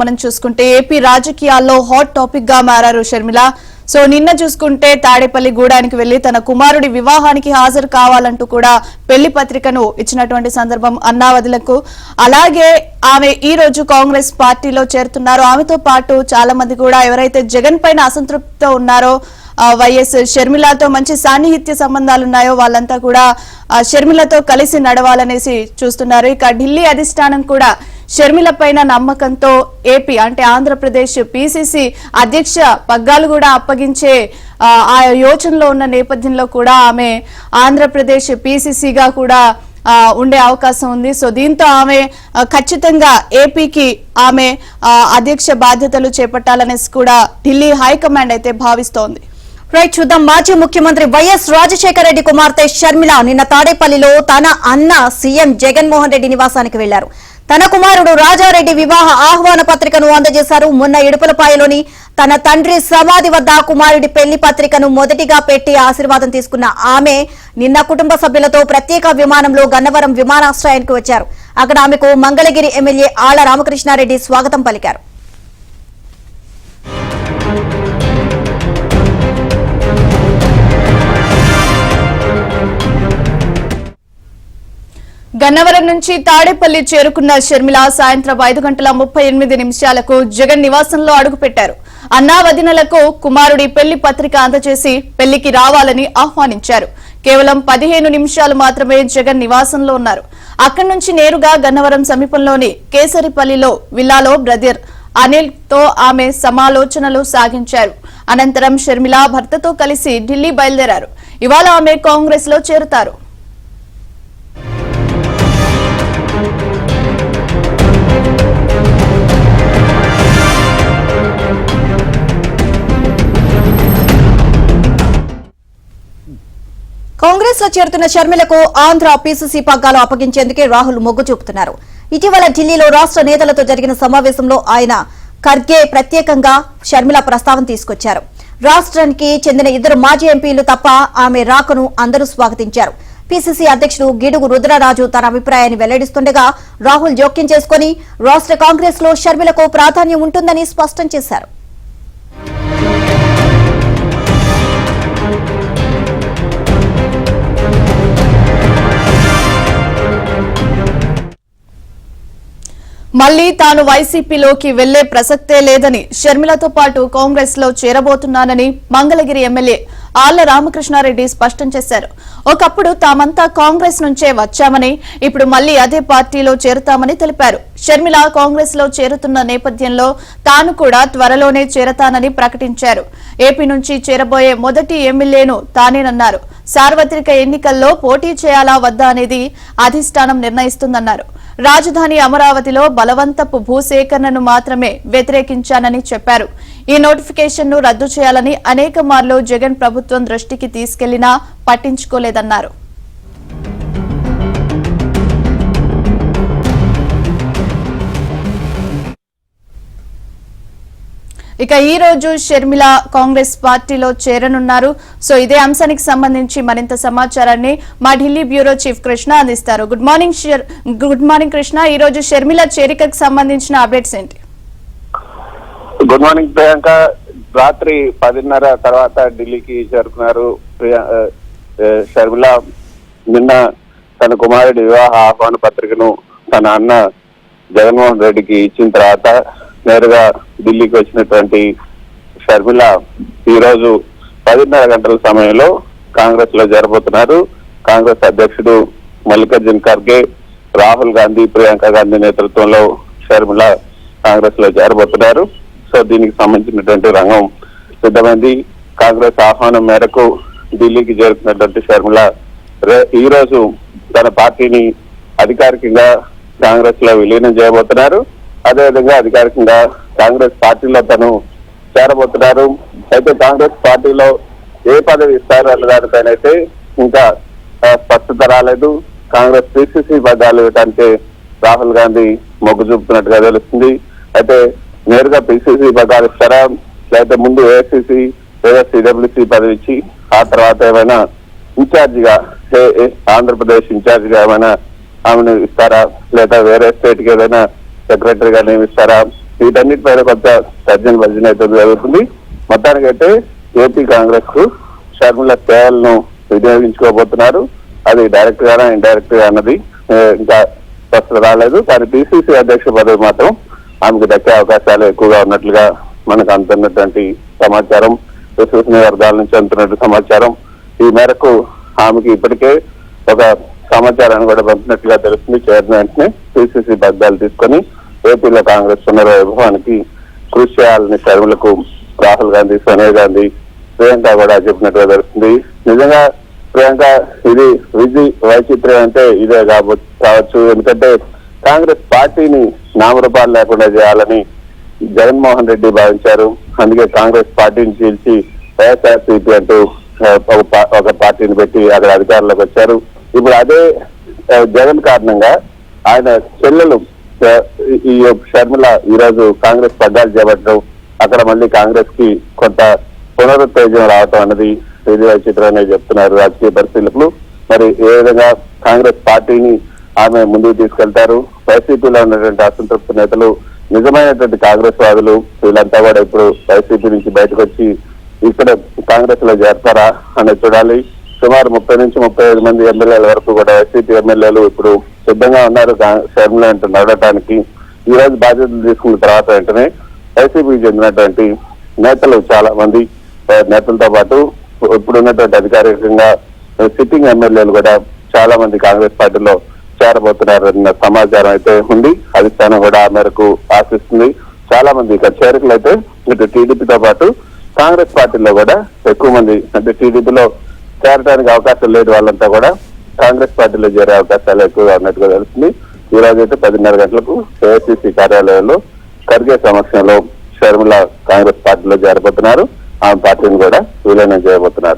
మనం చూసుకుంటే ఏపీ రాజకీయాల్లో హాట్ టాపిక్ గా మారారు షర్మిల. సో నిన్న చూసుకుంటే తాడేపల్లి గూడానికి వెళ్లి తన కుమారుడి వివాహానికి హాజరు కావాలంటూ కూడా పెళ్లి పత్రికను ఇచ్చినటువంటి సందర్భం అన్నావతులకు. అలాగే ఆమె ఈ రోజు కాంగ్రెస్ పార్టీలో చేరుతున్నారు. ఆమెతో పాటు చాలా మంది కూడా ఎవరైతే జగన్ పైన అసంతృప్తితో ఉన్నారో, వైఎస్ షర్మిలతో మంచి సాన్నిహిత్య సంబంధాలు ఉన్నాయో వాళ్ళంతా కూడా షర్మిలతో కలిసి నడవాలనేసి చూస్తున్నారు. ఇక ఢిల్లీ అధిష్టానం కూడా షర్మిల పైన నమ్మకంతో ఏపీ అంటే ఆంధ్రప్రదేశ్ పిసిసి అధ్యక్ష పగ్గాలు కూడా అప్పగించే ఆ యోచనలో ఉన్న నేపథ్యంలో కూడా ఆమె ఆంధ్రప్రదేశ్ పిసిసిగా కూడా ఉండే అవకాశం ఉంది. సో దీంతో ఆమె ఖచ్చితంగా ఏపీకి ఆమె అధ్యక్ష బాధ్యతలు చేపట్టాలనేసి కూడా ఢిల్లీ హైకమాండ్ అయితే భావిస్తోంది. రైట్, చూద్దాం. మాజీ ముఖ్యమంత్రి వైఎస్ రాజశేఖర రెడ్డి కుమార్తె షర్మిల నిన్న తాడేపల్లిలో తన అన్న సీఎం జగన్మోహన్ రెడ్డి నివాసానికి వెళ్లారు. తన కుమారుడు రాజారెడ్డి వివాహ ఆహ్వాన పత్రికను అందజేశారు. మొన్న ఇడుపులపాయలోని తన తండ్రి సమాధి వద్ద కుమారుడి పెళ్లి పత్రికను మొదటిగా పెట్టి ఆశీర్వాదం తీసుకున్న ఆమె నిన్న కుటుంబ సభ్యులతో ప్రత్యేక విమానంలో గన్నవరం విమానాశ్రయానికి వచ్చారు. అక్కడ ఆమెకు మంగళగిరి ఎమ్మెల్యే ఆళ్ల రామకృష్ణారెడ్డి స్వాగతం పలికారు. గన్నవరం నుంచి తాడేపల్లి చేరుకున్న షర్మిల సాయంత్రం 5:38 జగన్ నివాసంలో అడుగుపెట్టారు. అన్నా వదినలకు కుమారుడి పెళ్లి పత్రిక అందజేసి పెళ్లికి రావాలని ఆహ్వానించారు. కేవలం 15 నిమిషాలు మాత్రమే జగన్ నివాసంలో ఉన్నారు. అక్కడి నుంచి నేరుగా గన్నవరం సమీపంలోని కేసరిపల్లిలో విల్లాలో బ్రదర్ అనిల్ తో ఆమె సమాలోచనలు సాగించారు. అనంతరం షర్మిల భర్తతో కలిసి ఢిల్లీ బయలుదేరారు. ఇవాళ ఆమె కాంగ్రెస్ లో చేరుతారు. కాంగ్రెస్ లో చేరుతున్న షర్మిలకు ఆంధ్ర పిసిసి పగ్గాలు అప్పగించేందుకే రాహుల్ మొగ్గు చూపుతున్నారు. ఇటీవల ఢిల్లీలో రాష్ట్ర నేతలతో జరిగిన సమావేశంలో ఆయన ఖర్గే ప్రత్యేకంగా షర్మిల ప్రస్తావన తీసుకొచ్చారు. రాష్ట్రానికి చెందిన 2 మాజీ ఎంపీలు తప్ప ఆమె రాకను అందరూ స్వాగతించారు. పిసిసి అధ్యక్షుడు గిడుగు రుద్రరాజు తన అభిప్రాయాన్ని వెల్లడిస్తుండగా రాహుల్ జోక్యం చేసుకుని రాష్ట్ర కాంగ్రెస్ లో షర్మిలకు ప్రాధాన్యం ఉంటుందని స్పష్టం చేశారు. మళ్లీ తాను వైసీపీలోకి వెళ్లే ప్రసక్తే లేదని, షర్మిలతో పాటు కాంగ్రెస్ లో చేరబోతున్నానని మంగళగిరి ఎమ్మెల్యే ఆళ్ల రామకృష్ణారెడ్డి స్పష్టం చేశారు. ఒకప్పుడు తామంతా కాంగ్రెస్ నుంచే వచ్చామని, ఇప్పుడు మళ్లీ అదే పార్టీలో చేరుతామని తెలిపారు. షర్మిల కాంగ్రెస్ లో చేరుతున్న నేపథ్యంలో తాను కూడా త్వరలోనే చేరతానని ప్రకటించారు. ఏపీ నుంచి చేరబోయే మొదటి ఎమ్మెల్యేను తానేనన్నారు. సార్వత్రిక ఎన్నికల్లో పోటీ చేయాలా వద్దా అనేది అధిష్టానం నిర్ణయిస్తుందన్నారు. రాజధాని అమరావతిలో బలవంతపు భూసేకరణను మాత్రమే వ్యతిరేకించానని చెప్పారు. ఈ నోటిఫికేషన్ ను రద్దు చేయాలని అనేక మార్లు జగన్ ప్రభుత్వం దృష్టికి తీసుకెళ్లినా పట్టించుకోలేదన్నారు. ఇక ఈ రోజు షర్మిల కాంగ్రెస్ పార్టీలో చేరనున్నారు. సో ఇదే అంశానికి సంబంధించి మరింత సమాచారాన్ని మా ఢిల్లీ బ్యూరో చీఫ్ కృష్ణ అందిస్తారు. Good morning Krishna. ఈ రోజు షర్మిల చేరికకు సంబంధించిన అప్డేట్స్ ఏంటి? Good morning Priyanka. రాత్రి 10:30 తర్వాత ఢిల్లీకి చేరుకున్నారు షర్మిల. నిన్న తన కుమారుడి వివాహ ఆహ్వాన పత్రికను తన అన్న జగన్మోహన్ రెడ్డికి ఇచ్చిన తర్వాత నేరుగా ఢిల్లీకి వచ్చినటువంటి షర్మిల ఈ రోజు 10:30 గంటల సమయంలో కాంగ్రెస్ లో చేరబోతున్నారు. కాంగ్రెస్ అధ్యక్షుడు మల్లికార్జున్ ఖర్గే, రాహుల్ గాంధీ, ప్రియాంక గాంధీ నేతృత్వంలో షర్మిల కాంగ్రెస్ లో చేరబోతున్నారు. సో దీనికి సంబంధించినటువంటి రంగం సిద్ధమైంది. కాంగ్రెస్ ఆహ్వానం మేరకు ఢిల్లీకి చేరుకున్నటువంటి షర్మిల ఈ రోజు తన పార్టీని అధికారికంగా కాంగ్రెస్ లో విలీనం చేయబోతున్నారు. అదేవిధంగా అధికారికంగా కాంగ్రెస్ పార్టీలో తను చేరబోతున్నారు. అయితే కాంగ్రెస్ పార్టీలో ఏ పదవి ఇస్తారు అన్న దానిపైన అయితే ఇంకా స్పష్టత రాలేదు. కాంగ్రెస్ పిసిసి పగ్గాలు ఇవ్వడానికి రాహుల్ గాంధీ మొగ్గు చూపుతున్నట్టుగా తెలుస్తుంది. అయితే నేరుగా పిసిసి పగ్గాలు ఇస్తారా, లేకపోతే ముందు ఏఐసిసి లేదా సిడబ్ల్యూసి పదవి ఇచ్చి ఆ తర్వాత ఏమైనా ఇన్ఛార్జిగా ఆంధ్రప్రదేశ్ ఇన్ఛార్జిగా ఏమైనా ఆమెను ఇస్తారా, లేదా వేరే స్టేట్ కి ఏదైనా సెక్రటరీగా నియమిస్తారా, వీటన్నిటిపైన కొంత తర్జన భర్జన అయితే జరుగుతుంది. మొత్తానికైతే ఏపీ కాంగ్రెస్ కు షర్మిల సేవలను వినియోగించుకోబోతున్నారు. అది డైరెక్ట్ గానా ఇండైరెక్ట్ గా అన్నది ఇంకా స్పష్టత రాలేదు. కానీ పిసిసి అధ్యక్ష పదవి మాత్రం ఆమెకు దక్కే అవకాశాలు ఎక్కువగా ఉన్నట్లుగా మనకు అందుతున్నటువంటి సమాచారం, విశ్వసనీయ వర్గాల నుంచి అందుతున్నట్టు సమాచారం. ఈ మేరకు ఆమెకి ఇప్పటికే ఒక సమాచారాన్ని కూడా పంపినట్లుగా తెలుస్తుంది. చైర్మన్ పిసిసి పగ్గాలు తీసుకొని ఏపీలో కాంగ్రెస్ పునర్వైభవానికి కృషి చేయాలని షర్మిలకు రాహుల్ గాంధీ, సోనియా గాంధీ, ప్రియాంక కూడా చెప్పినట్టుగా తెలుస్తుంది. నిజంగా ప్రియాంక ఇది వైచిత్రం అంటే ఇదే కావచ్చు. ఎందుకంటే కాంగ్రెస్ పార్టీని నామరూపాలు లేకుండా చేయాలని జగన్మోహన్ రెడ్డి భావించారు. అందుకే కాంగ్రెస్ పార్టీని చీల్చి వైఎస్ఆర్సీపీ అంటూ ఒక పార్టీని పెట్టి అక్కడ అధికారంలోకి వచ్చారు. ఇప్పుడు అదే జగన్ కారణంగా ఆయన చెల్లెలు ఈ షర్మిల ఈ రోజు కాంగ్రెస్ పగ్గాలు చేపట్టడం, అక్కడ మళ్ళీ కాంగ్రెస్ కి కొంత పునరుత్తేజం రావటం అన్నది ఇది వైచిత్రమే చెప్తున్నారు రాజకీయ పరిశీలకులు. మరి ఏ విధంగా కాంగ్రెస్ పార్టీని ఆమె ముందుకు తీసుకెళ్తారు? వైసీపీలో ఉన్నటువంటి అసంతృప్త నేతలు, నిజమైనటువంటి కాంగ్రెస్ వాదులు వీళ్ళంతా కూడా ఇప్పుడు వైసీపీ నుంచి బయటకు వచ్చి ఇక్కడ కాంగ్రెస్ లో చేరతారా అనేది చూడాలి. సుమారు 30 నుంచి 35 మంది ఎమ్మెల్యేల వరకు కూడా వైసీపీ ఎమ్మెల్యేలు ఇప్పుడు సిద్ధంగా ఉన్నారు షర్మిల వెంట నడవటానికి. ఈ రోజు బాధ్యతలు తీసుకున్న తర్వాత వెంటనే వైసీపీకి చెందినటువంటి నేతలు చాలా మంది నేతలతో పాటు ఇప్పుడున్నటువంటి అధికారికంగా సిట్టింగ్ ఎమ్మెల్యేలు కూడా చాలా మంది కాంగ్రెస్ పార్టీలో చేరబోతున్నారన్న సమాచారం అయితే ఉంది. అధిష్టానం కూడా ఆ మేరకు ఆశిస్తుంది. చాలా మంది ఇక చేరికలు అయితే ఇటు టీడీపీతో పాటు కాంగ్రెస్ పార్టీలో కూడా ఎక్కువ మంది, అంటే టీడీపీలో చేరడానికి అవకాశం లేని వాళ్ళంతా కూడా కాంగ్రెస్ పార్టీలో చేరే అవకాశాలు ఎక్కువగా ఉన్నట్టుగా తెలుస్తుంది. ఈ రోజు అయితే 10:30 గంటలకు ఏఐసీసీ కార్యాలయంలో ఖర్గే సమక్షంలో షర్మిల కాంగ్రెస్ పార్టీలో చేరబోతున్నారు. ఆమె పార్టీని కూడా విలీనం చేయబోతున్నారు.